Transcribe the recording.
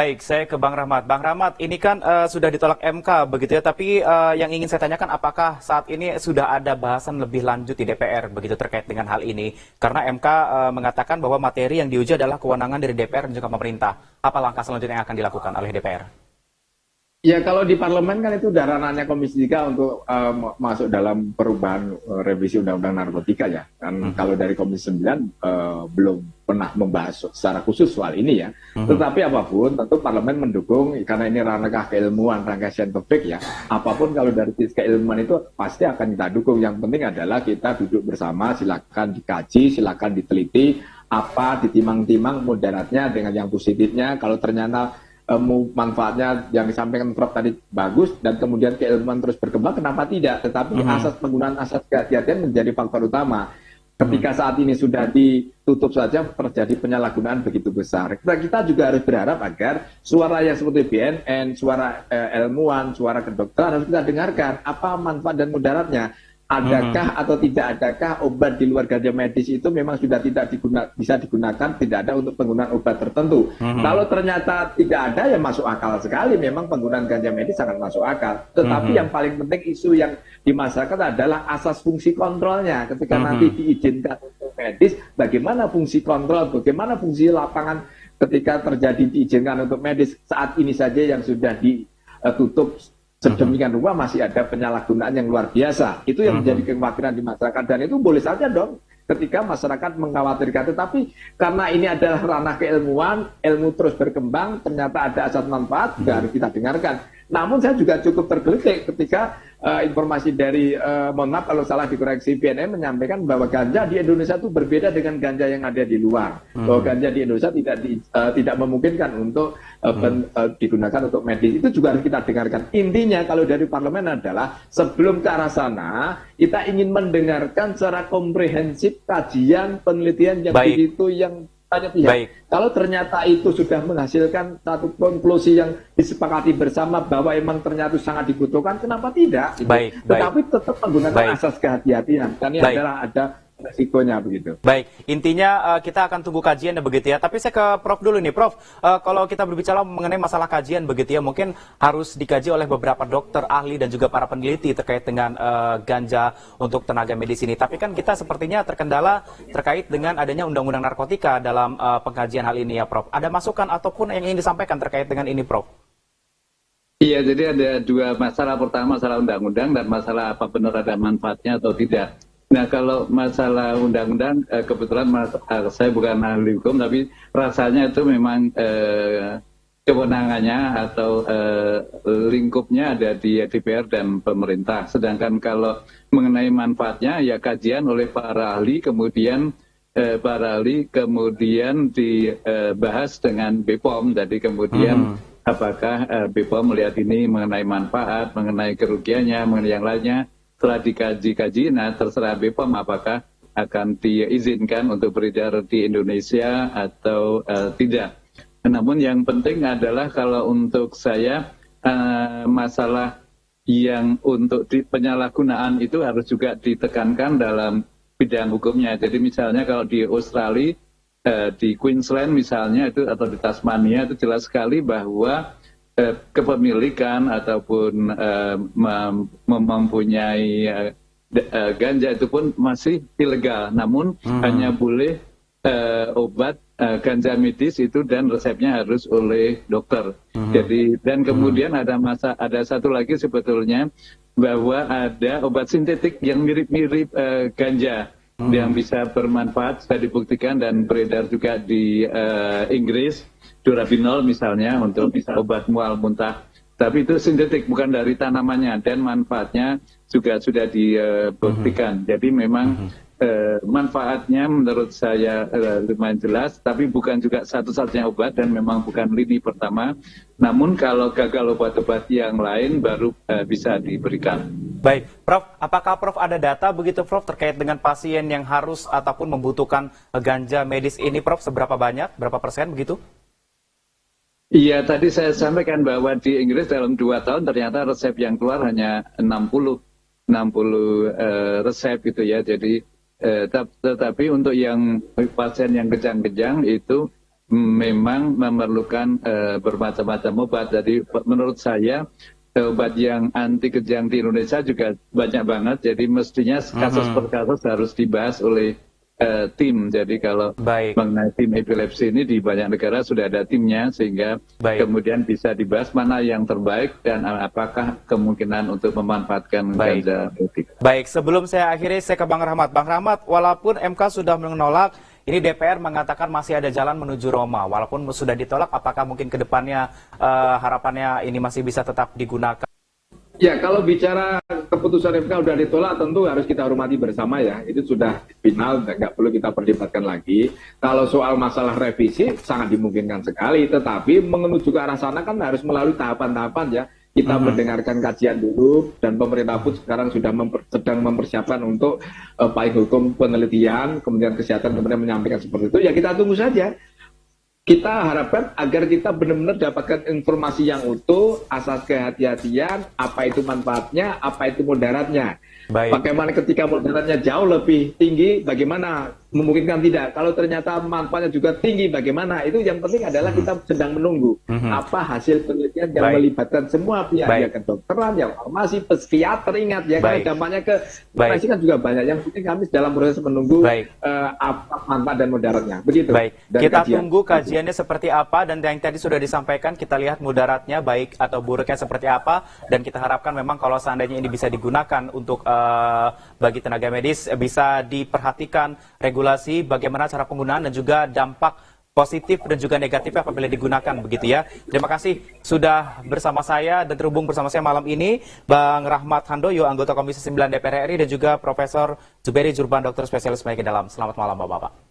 Baik, saya ke Bang Rahmat. Bang Rahmat, ini kan sudah ditolak MK begitu ya, tapi yang ingin saya tanyakan apakah saat ini sudah ada bahasan lebih lanjut di DPR begitu terkait dengan hal ini? Karena MK mengatakan bahwa materi yang diuji adalah kewenangan dari DPR dan juga pemerintah. Apa langkah selanjutnya yang akan dilakukan oleh DPR? Ya kalau di parlemen kan itu udah ranahnya Komisi 3 untuk masuk dalam perubahan revisi Undang-Undang Narkotika ya. Kan kalau dari Komisi 9 belum pernah membahas secara khusus soal ini ya. Tetapi apapun tentu parlemen mendukung karena ini ranah keilmuan, ranah saintifik ya. Apapun kalau dari sisi keilmuan itu pasti akan kita dukung. Yang penting adalah kita duduk bersama, silakan dikaji, silakan diteliti apa ditimang-timang mudaratnya dengan yang positifnya. Kalau ternyata manfaatnya yang disampaikan Prof tadi bagus dan kemudian keilmuan terus berkembang, kenapa tidak? Tetapi asas penggunaan asas kehati-hatian menjadi faktor utama. Ketika saat ini sudah ditutup saja terjadi penyalahgunaan begitu besar. Kita juga harus berharap agar suara yang seperti BNN, suara ilmuwan, suara kedokteran harus kita dengarkan. Apa manfaat dan mudaratnya? Adakah atau tidak adakah obat di luar ganja medis itu memang sudah tidak bisa digunakan, tidak ada untuk penggunaan obat tertentu. Kalau ternyata tidak ada, ya masuk akal sekali. Memang penggunaan ganja medis sangat masuk akal. Tetapi yang paling penting isu yang di masyarakat adalah asas fungsi kontrolnya. Ketika nanti diizinkan untuk medis, bagaimana fungsi kontrol, bagaimana fungsi lapangan ketika terjadi diizinkan untuk medis saat ini saja yang sudah ditutup sedemikian rupa masih ada penyalahgunaan yang luar biasa. Itu yang menjadi kekhawatiran di masyarakat dan itu boleh saja dong ketika masyarakat mengkhawatirkan. Tetapi karena ini adalah ranah keilmuan, ilmu terus berkembang, ternyata ada asas manfaat, juga harus kita dengarkan. Namun saya juga cukup tergelitik ketika informasi dari, mohon maaf kalau salah dikoreksi, BNN menyampaikan bahwa ganja di Indonesia itu berbeda dengan ganja yang ada di luar. Bahwa ganja di Indonesia tidak memungkinkan untuk digunakan untuk medis. Itu juga harus kita dengarkan. Intinya kalau dari parlemen adalah sebelum ke arah sana, kita ingin mendengarkan secara komprehensif kajian penelitian yang begitu yang banyak pihak. Kalau ternyata itu sudah menghasilkan satu konklusi yang disepakati bersama bahwa emang ternyata sangat dibutuhkan, kenapa tidak? Tetapi tetap menggunakan asas kehati-hatian. Kan ini adalah ada resikonya begitu. Baik, intinya kita akan tunggu kajian begitu ya. Tapi saya ke Prof dulu nih, Prof. Kalau kita berbicara mengenai masalah kajian begitu ya, mungkin harus dikaji oleh beberapa dokter, ahli dan juga para peneliti terkait dengan ganja untuk tenaga medis ini. Tapi kan kita sepertinya terkendala terkait dengan adanya undang-undang narkotika dalam pengkajian hal ini ya, Prof. Ada masukan ataupun yang ingin disampaikan terkait dengan ini, Prof? Iya, jadi ada dua masalah. Pertama masalah undang-undang dan masalah apa benar ada manfaatnya atau tidak. Nah, kalau masalah undang-undang, kebetulan saya bukan ahli hukum, tapi rasanya itu memang kewenangannya atau lingkupnya ada di DPR dan pemerintah. Sedangkan kalau mengenai manfaatnya, ya kajian oleh para ahli, kemudian dibahas dengan BPOM. Jadi kemudian apakah BPOM melihat ini mengenai manfaat, mengenai kerugiannya, mengenai yang lainnya. Setelah dikaji-kaji, nah terserah BPOM apakah akan diizinkan untuk beredar di Indonesia atau tidak. Namun yang penting adalah kalau untuk saya masalah yang untuk penyalahgunaan itu harus juga ditekankan dalam bidang hukumnya. Jadi misalnya kalau di Australia, di Queensland misalnya itu atau di Tasmania itu jelas sekali bahwa kepemilikan ataupun mempunyai ganja itu pun masih ilegal, namun hanya boleh obat ganja medis itu dan resepnya harus oleh dokter. Jadi dan kemudian ada satu lagi sebetulnya bahwa ada obat sintetik yang mirip-mirip ganja yang bisa bermanfaat, sudah dibuktikan dan beredar juga di Inggris. Durabinol misalnya untuk obat mual muntah, tapi itu sintetik bukan dari tanamannya dan manfaatnya juga sudah dibuktikan. Jadi memang manfaatnya menurut saya lumayan jelas, tapi bukan juga satu-satunya obat dan memang bukan lini pertama. Namun kalau gagal obat-obat yang lain baru bisa diberikan. Baik, Prof, apakah Prof ada data begitu Prof terkait dengan pasien yang harus ataupun membutuhkan ganja medis ini, Prof, seberapa banyak, berapa persen begitu? Iya, tadi saya sampaikan bahwa di Inggris dalam 2 tahun ternyata resep yang keluar hanya 60 resep gitu ya. Jadi tetapi untuk yang pasien yang kejang-kejang itu memang memerlukan bermacam-macam obat. Jadi menurut saya obat yang anti kejang di Indonesia juga banyak banget. Jadi mestinya kasus per kasus harus dibahas oleh tim. Jadi kalau mengenai tim epilepsi ini di banyak negara sudah ada timnya, sehingga kemudian bisa dibahas mana yang terbaik dan apakah kemungkinan untuk memanfaatkan ganja medis. Baik, sebelum saya akhiri, saya ke Bang Rahmat. Bang Rahmat, walaupun MK sudah menolak, ini DPR mengatakan masih ada jalan menuju Roma. Walaupun sudah ditolak, apakah mungkin ke depannya harapannya ini masih bisa tetap digunakan? Ya, kalau bicara keputusan MK sudah ditolak, tentu harus kita hormati bersama ya. Itu sudah final, nggak perlu kita perdebatkan lagi. Kalau soal masalah revisi, sangat dimungkinkan sekali. Tetapi menuju ke arah sana kan harus melalui tahapan-tahapan ya. Kita mendengarkan kajian dulu, dan pemerintah pun sekarang sudah sedang mempersiapkan untuk payung hukum penelitian, kemudian kesehatan, kemudian menyampaikan seperti itu. Ya kita tunggu saja. Kita harapkan agar kita benar-benar dapatkan informasi yang utuh, asas kehati-hatian, apa itu manfaatnya, apa itu mudaratnya. Bagaimana ketika mudaratnya jauh lebih tinggi, bagaimana memungkinkan tidak. Kalau ternyata manfaatnya juga tinggi, bagaimana. Itu yang penting adalah kita sedang menunggu apa hasil penelitian yang melibatkan semua pihak, ya kedokteran, yang farmasi, psikiater, ingat ya, karena dampaknya ke depresi kan juga banyak. Yang penting kami dalam proses menunggu apa manfaat dan mudaratnya. Begitu. Kita tunggu kajiannya seperti apa, dan yang tadi sudah disampaikan, kita lihat mudaratnya baik atau buruknya seperti apa, dan kita harapkan memang kalau seandainya ini bisa digunakan untuk bagi tenaga medis, bisa diperhatikan regulasi bagaimana cara penggunaan dan juga dampak positif dan juga negatif apabila digunakan, begitu ya. Terima kasih sudah bersama saya dan terhubung bersama saya malam ini Bang Rahmat Handoyo, anggota Komisi 9 DPR RI, dan juga Profesor Zubairi Jurban, dokter spesialis penyakit dalam. Selamat malam Bapak-Bapak.